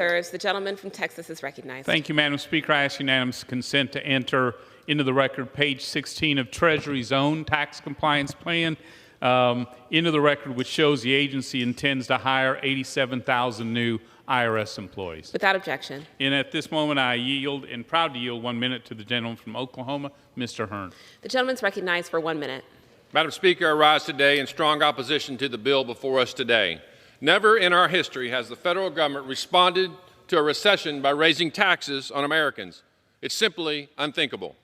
The gentleman from Texas is recognized. Thank you, Madam Speaker. I ask unanimous consent to enter into the record page 16 of Treasury's own tax compliance plan into the record, which shows the agency intends to hire 87,000 new IRS employees. Without objection. And at this moment, I yield, and proud to yield 1 minute to the gentleman from Oklahoma, Mr. Hern. The gentleman's recognized for 1 minute. Madam Speaker, I rise today in strong opposition to the bill before us today. Never in our history has the federal government responded to a recession by raising taxes on Americans. It's simply unthinkable.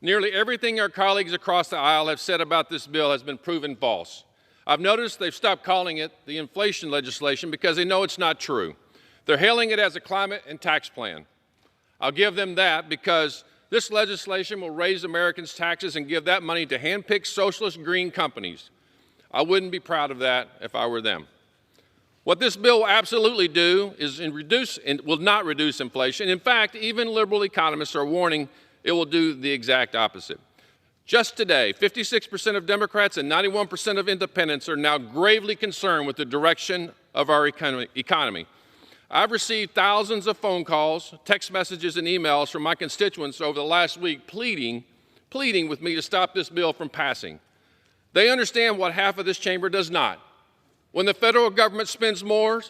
Nearly everything our colleagues across the aisle have said about this bill has been proven false. I've noticed they've stopped calling it the inflation legislation because they know it's not true. They're hailing it as a climate and tax plan. I'll give them that because this legislation will raise Americans' taxes and give that money to hand-picked socialist green companies. I wouldn't be proud of that if I were them. What this bill will absolutely do is will not reduce inflation. In fact, even liberal economists are warning it will do the exact opposite. Just today, 56% of Democrats and 91% of independents are now gravely concerned with the direction of our economy. I've received thousands of phone calls, text messages, and emails from my constituents over the last week pleading with me to stop this bill from passing. They understand what half of this chamber does not. When the federal government spends more,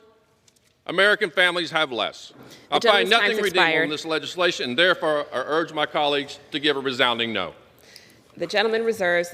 American families have less. I find nothing redeemable in this legislation, and therefore I urge my colleagues to give a resounding no. The gentleman reserves.